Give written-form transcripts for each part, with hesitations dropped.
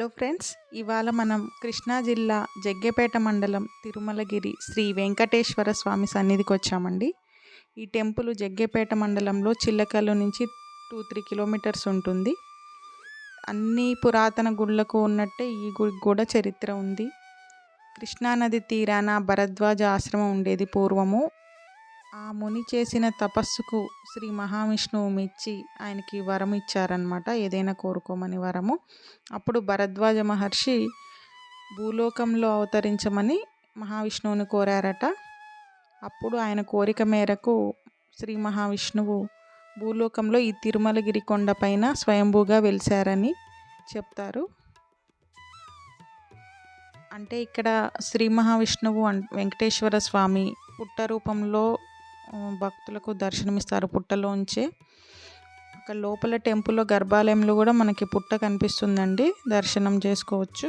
Hello friends, ఇవాళ మనం కృష్ణా జిల్లా జగ్గేపేట మండలం తిరుమలగిరి శ్రీ వెంకటేశ్వర స్వామి సన్నిధికి వచ్చామండి. ఈ టెంపుల్ జగ్గేపేట మండలంలో చిల్లకల్లు నుంచి 2-3 కిలోమీటర్స్ ఉంటుంది. అన్ని పురాతన గుళ్ళకు ఉన్నట్టే ఈ గుడికి కూడా చరిత్ర ఉంది. కృష్ణానది తీరాన భరద్వాజ ఆశ్రమం ఉండేది పూర్వము. ఆ ముని చేసిన తపస్సుకు శ్రీ మహావిష్ణువు మెచ్చి ఆయనకి వరం ఇచ్చారనమాట, ఏదైనా కోరుకోమని వరము. అప్పుడు భరద్వాజ మహర్షి భూలోకంలో అవతరించమని మహావిష్ణువుని కోరారట. అప్పుడు ఆయన కోరిక మేరకు శ్రీ మహావిష్ణువు భూలోకంలో ఈ తిరుమలగిరి కొండపైన స్వయంభూగా వెలిశారని చెప్తారు. అంటే ఇక్కడ శ్రీ మహావిష్ణువు వెంకటేశ్వర స్వామి పుట్ట రూపంలో భక్తులకు దర్శనమిస్తారు. పుట్టలోంచే అక్కడ లోపల టెంపుల్లో గర్భాలయంలో కూడా మనకి పుట్ట కనిపిస్తుందండి, దర్శనం చేసుకోవచ్చు.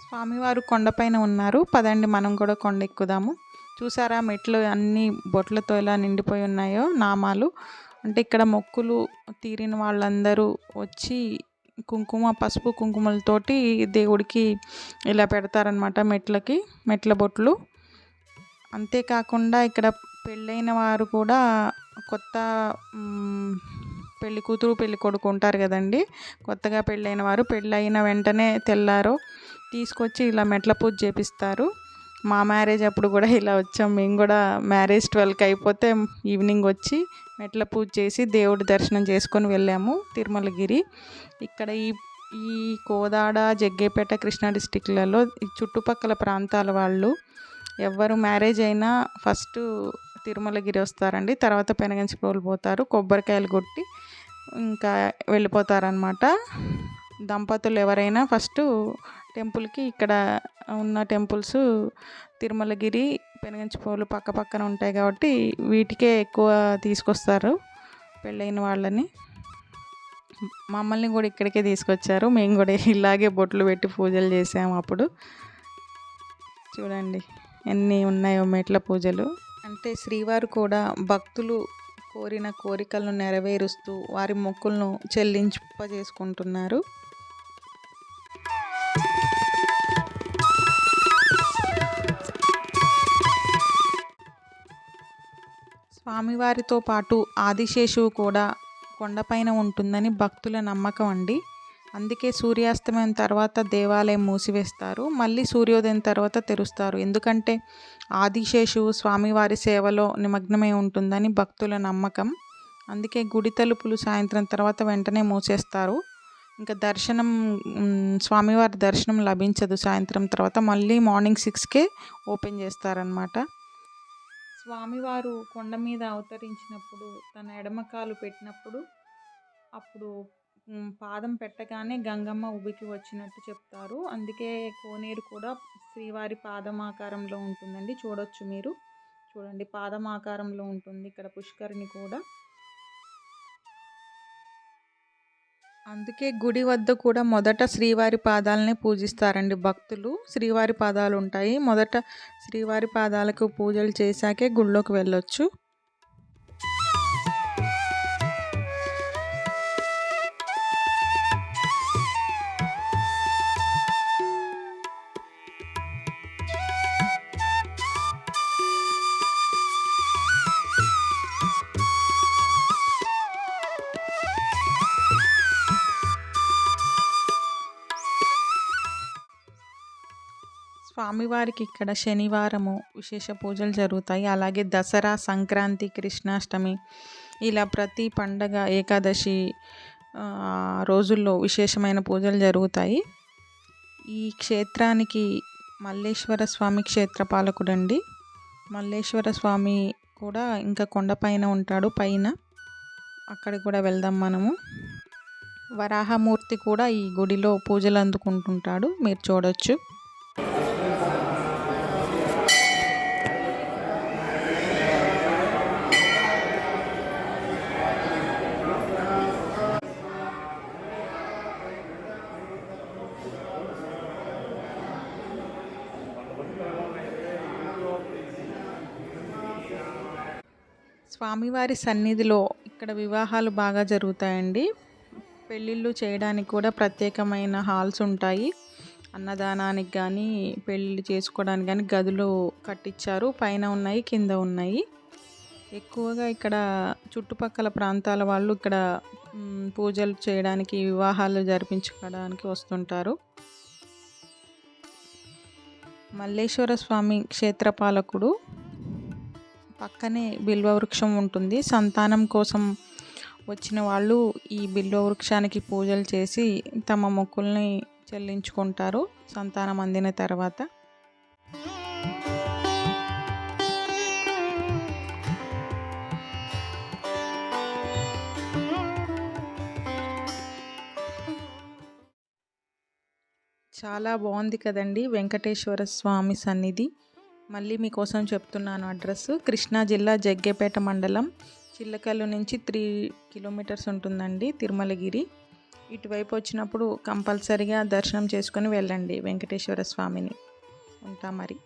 స్వామివారు కొండపైన ఉన్నారు. పదండి మనం కూడా కొండ ఎక్కుదాము. చూసారా మెట్లు అన్ని బొట్లతో ఎలా నిండిపోయి ఉన్నాయో, నామాలు. అంటే ఇక్కడ మొక్కులు తీరిన వాళ్ళందరూ వచ్చి పసుపు కుంకుమలతోటి దేవుడికి ఇలా పెడతారనమాట, మెట్ల బొట్లు. అంతేకాకుండా ఇక్కడ పెళ్ళైన వారు కూడా కొత్త పెళ్లి కూతురు పెళ్లి కొడుకు ఉంటారు కదండి, కొత్తగా పెళ్ళైన వారు పెళ్ళైన వెంటనే తెల్లారో తీసుకొచ్చి ఇలా మెట్ల పూజ చేపిస్తారు. మా మ్యారేజ్ అప్పుడు కూడా ఇలా వచ్చాం మేము కూడా. మ్యారేజ్ 12కి అయిపోతే ఈవినింగ్ వచ్చి మెట్ల పూజ చేసి దేవుడి దర్శనం చేసుకొని వెళ్ళాము తిరుమలగిరి. ఇక్కడ ఈ కోదాడ, జగ్గేపేట, కృష్ణా డిస్టిక్లలో ఈ చుట్టుపక్కల ప్రాంతాల వాళ్ళు ఎవరు మ్యారేజ్ అయినా ఫస్ట్ తిరుమలగిరి వస్తారండి. తర్వాత పెనగంచిప్రోలు పోతారు, కొబ్బరికాయలు కొట్టి ఇంకా వెళ్ళిపోతారనమాట. దంపతులు ఎవరైనా ఫస్ట్ టెంపుల్కి, ఇక్కడ ఉన్న టెంపుల్స్ తిరుమలగిరి, పెనగంచిప్రోలు పక్క పక్కన ఉంటాయి కాబట్టి వీటికే ఎక్కువ తీసుకొస్తారు పెళ్ళైన వాళ్ళని. మమ్మల్ని కూడా ఇక్కడికే తీసుకొచ్చారు. మేము కూడా ఇలాగే బొట్లు పెట్టి పూజలు చేసాము. అప్పుడు చూడండి ఎన్ని ఉన్నాయో మెట్ల పూజలు. అంటే శ్రీవారు కూడా భక్తులు కోరిన కోరికలను నెరవేరుస్తూ వారి మొక్కులను చెల్లింపజేసుకుంటున్నారు. స్వామివారితో పాటు ఆదిశేషువు కూడా కొండపైన ఉంటుందని భక్తుల నమ్మకం అండి. అందుకే సూర్యాస్తమయం తర్వాత దేవాలయం మూసివేస్తారు, మళ్ళీ సూర్యోదయం తర్వాత తెరుస్తారు. ఎందుకంటే ఆదిశేషువు స్వామివారి సేవలో నిమగ్నమై ఉంటుందని భక్తుల నమ్మకం. అందుకే గుడి తలుపులు సాయంత్రం తర్వాత వెంటనే మూసేస్తారు. ఇంకా స్వామివారి దర్శనం లభించదు సాయంత్రం తర్వాత. మళ్ళీ మార్నింగ్ 6కే ఓపెన్ చేస్తారనమాట. స్వామివారు కొండ మీద అవతరించినప్పుడు తన ఎడమకాలు పెట్టినప్పుడు అప్పుడు పాదం పెట్టగానే గంగమ్మ ఉబికి వచ్చినట్టు చెప్తారు. అందుకే కోనేరు కూడా శ్రీవారి పాదమాకారంలో ఉంటుందండి. చూడొచ్చు మీరు, చూడండి పాదమాకారంలో ఉంటుంది ఇక్కడ పుష్కరిణి కూడా. అందుకే గుడి వద్ద కూడా మొదట శ్రీవారి పాదాలనే పూజిస్తారండి భక్తులు. శ్రీవారి పాదాలు ఉంటాయి, మొదట శ్రీవారి పాదాలకు పూజలు చేశాకే గుళ్ళోకి వెళ్ళొచ్చు. స్వామివారికి ఇక్కడ శనివారము విశేష పూజలు జరుగుతాయి. అలాగే దసరా, సంక్రాంతి, కృష్ణాష్టమి ఇలా ప్రతి పండగ, ఏకాదశి రోజుల్లో విశేషమైన పూజలు జరుగుతాయి. ఈ క్షేత్రానికి మల్లేశ్వర స్వామి క్షేత్రపాలకుడండి. మల్లేశ్వర స్వామి కూడా ఇంకా కొండపైన ఉంటాడు పైన, అక్కడికి కూడా వెళ్దాం మనము. వరాహమూర్తి కూడా ఈ గుడిలో పూజలు అందుకుంటుంటాడు, మీరు చూడొచ్చు. స్వామివారి సన్నిధిలో ఇక్కడ వివాహాలు బాగా జరుగుతాయండి. పెళ్ళిళ్ళు చేయడానికి కూడా ప్రత్యేకమైన హాల్స్ ఉంటాయి. అన్నదానానికి కానీ పెళ్ళిళ్ళు చేసుకోవడానికి కానీ గదులు కట్టించారు. పైన ఉన్నాయి, కింద ఉన్నాయి. ఎక్కువగా ఇక్కడ చుట్టుపక్కల ప్రాంతాల వాళ్ళు ఇక్కడ పూజలు చేయడానికి, వివాహాలు జరిపించుకోవడానికి వస్తుంటారు. మల్లేశ్వర స్వామి క్షేత్రపాలకుడు పక్కనే బిల్వ వృక్షం ఉంటుంది. సంతానం కోసం వచ్చిన వాళ్ళు ఈ బిల్వ వృక్షానికి పూజలు చేసి తమ మొక్కుల్ని చెల్లించుకుంటారు సంతానం అందిన తర్వాత. చాలా బాగుంది కదండి వెంకటేశ్వర స్వామి సన్నిధి. మళ్ళీ మీకోసం చెప్తున్నాను అడ్రస్. కృష్ణా జిల్లా జగ్గేపేట మండలం, చిల్లకల్లు నుంచి 3 కిలోమీటర్స్ ఉంటుందండి తిరుమలగిరి. ఇటువైపు వచ్చినప్పుడు కంపల్సరిగా దర్శనం చేసుకొని వెళ్ళండి వెంకటేశ్వర స్వామిని. ఉంటా మరి.